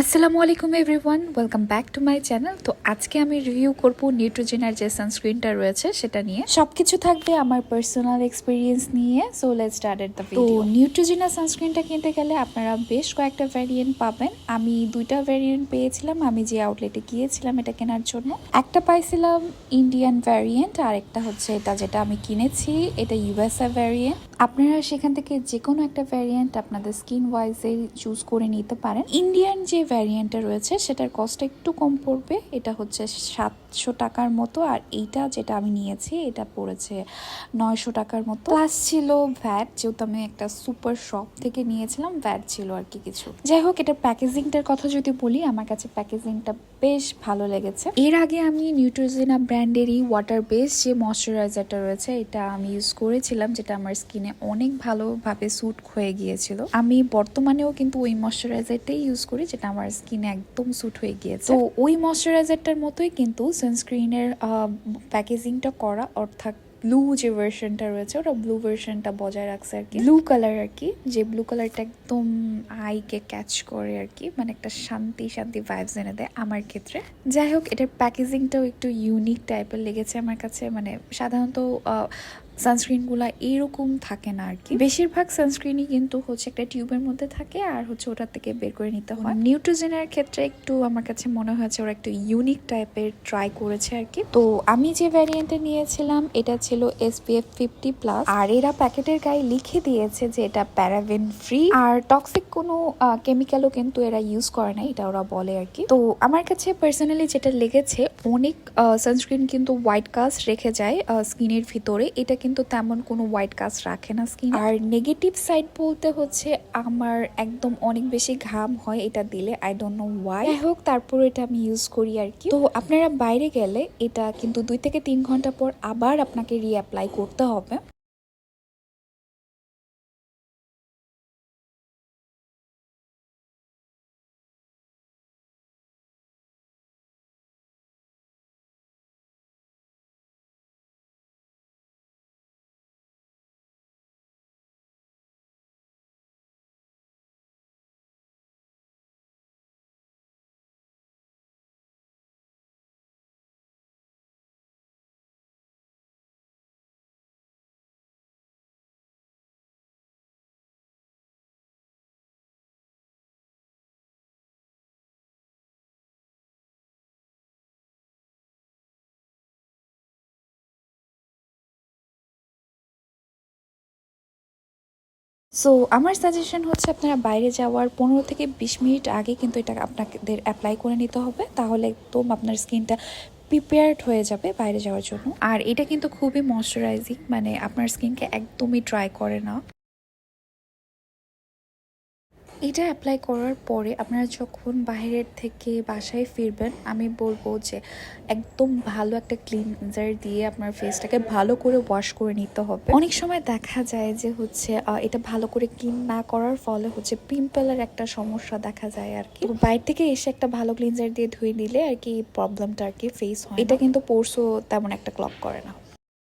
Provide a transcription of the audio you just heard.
আসসালামু আলাইকুম everyone, welcome back to my channel. তো আজকে আমি রিভিউ করব নিউট্রোজেনার যে সানস্ক্রিনটা রয়েছে সেটা নিয়ে। সবকিছু থাকবে আমার পার্সোনাল এক্সপিরিয়েন্স নিয়ে। So let's start the video. তো নিউট্রোজেনার সানস্ক্রিনটা কিনতে গেলে আপনারা বেশ কয়েকটা ভ্যারিয়েন্ট পাবেন। আমি দুইটা ভ্যারিয়েন্ট পেয়েছিলাম আমি যে আউটলেটে গিয়েছিলাম এটা কেনার জন্য। একটা পাইছিলাম ইন্ডিয়ান ভ্যারিয়েন্ট, আর একটা হচ্ছে এটা যেটা আমি কিনেছি এটা ইউএসএ ভ্যারিয়েন্ট। আপনারা সেখান থেকে যে কোনো একটা ভ্যারিয়েন্ট আপনাদের স্কিন ওয়াইজে চুজ করে নিতে পারেন। ইন্ডিয়ান যে ভ্যারিয়েন্টটা রয়েছে সেটার কস্ট একটু কম পড়বে, এটা হচ্ছে 700 টাকার মতো, আর এইটা যেটা আমি নিয়েছি এটা পড়েছে 900 টাকার মতো। প্লাস ছিল ভ্যাট, যেহেতু আমি একটা সুপার শপ থেকে নিয়েছিলাম ভ্যাট ছিল আর কি কিছু। যাই হোক, এটার প্যাকেজিংটার কথা যদি বলি, আমার কাছে প্যাকেজিংটা বেশ ভালো লেগেছে। এর আগে আমি নিউট্রোজেনা ব্র্যান্ডেরই ওয়াটার বেস যে ময়শ্চারাইজারটা রয়েছে এটা আমি ইউজ করেছিলাম, যেটা আমার স্কিনে অনেক ভালোভাবে স্যুট হয়ে গিয়েছিল। আমি বর্তমানেও কিন্তু ওই ময়শ্চারাইজারটাই ইউজ করি যেটা আমার স্কিনে একদম স্যুট হয়ে গিয়েছে। তো ওই ময়শ্চারাইজারটার মতোই কিন্তু সানস্ক্রিনের প্যাকেজিংটা করা, অর্থাৎ ব্লু যে ভার্সনটা রয়েছে ওটা ব্লু ভার্সনটা বজায় রাখছে আর কি। ব্লু কালার আর কি, যে ব্লু কালারটা একদম আইকে ক্যাচ করে আর কি, মানে একটা শান্তি শান্তি ভাইবস এনে দেয় আমার ক্ষেত্রে। যাই হোক, এটার প্যাকেজিংটাও একটু ইউনিক টাইপের লেগেছে আমার কাছে। মানে সাধারণত সানস্ক্রিনগুলো এইরকম থাকে না আর কি। বেশিরভাগ সানস্ক্রিনই কিন্তু হচ্ছে একটা টিউবের মধ্যে থাকে আর হচ্ছে ওটা থেকে বের করে নিতে হয়। নিউট্রোজেনের ক্ষেত্রে একটু আমার কাছে মনে হয়েছে ওরা একটু ইউনিক টাইপের ট্রাই করেছে আর কি। তো আমি যে ভ্যারিয়েন্টে নিয়েছিলাম এটা ছিল SPF 50+, আর এরা প্যাকেটের গায়ে লিখে দিয়েছে যে এটা প্যারাবেন ফ্রি, আর টক্সিক কোনো কেমিক্যালও কিন্তু এরা ইউজ করে না, এটা ওরা বলে আর কি। তো আমার কাছে পার্সোনালি যেটা লেগেছে, অনেক সানস্ক্রিন কিন্তু হোয়াইট কাস্ট রেখে যায় স্কিনের ভিতরে, এটা কিন্তু তেমন কোনো হোয়াইট কাস্ট রাখে না স্কিন। আর নেগেটিভ সাইড বলতে হচ্ছে আমার একদম অনেক বেশি ঘাম হয় এটা দিলে, আই ডোন্ট নো ওয়াই। যাই হোক, তারপর এটা আমি ইউজ করি আর কি। তো আপনারা বাইরে গেলে এটা কিন্তু 2 থেকে 3 ঘন্টা পর আবার আপনাকে রিঅ্যাপ্লাই করতে হবে। সো আমার সাজেশন হচ্ছে আপনারা বাইরে যাওয়ার 15 থেকে 20 মিনিট আগে কিন্তু এটা আপনাদের অ্যাপ্লাই করে নিতে হবে, তাহলে একদম আপনার স্কিনটা প্রিপেয়ার্ড হয়ে যাবে বাইরে যাওয়ার জন্য। আর এটা কিন্তু খুবই ময়শ্চারাইজিং, মানে আপনার স্কিনকে একদমই ড্রাই করে না। এটা অ্যাপ্লাই করার পরে আপনারা যখন বাইরের থেকে বাসায় ফিরবেন, আমি বলবো যে একদম ভালো একটা ক্লিনজার দিয়ে আপনার ফেসটাকে ভালো করে ওয়াশ করে নিতে হবে। অনেক সময় দেখা যায় যে হচ্ছে এটা ভালো করে ক্লিন না করার ফলে হচ্ছে পিম্পলের একটা সমস্যা দেখা যায় আর কি। বাইরে থেকে এসে একটা ভালো ক্লিনজার দিয়ে ধুয়ে নিলে আর কি প্রবলেমটা আর কি ফেস হয়। এটা কিন্তু পোর্সও তেমন একটা ক্লগ করে না।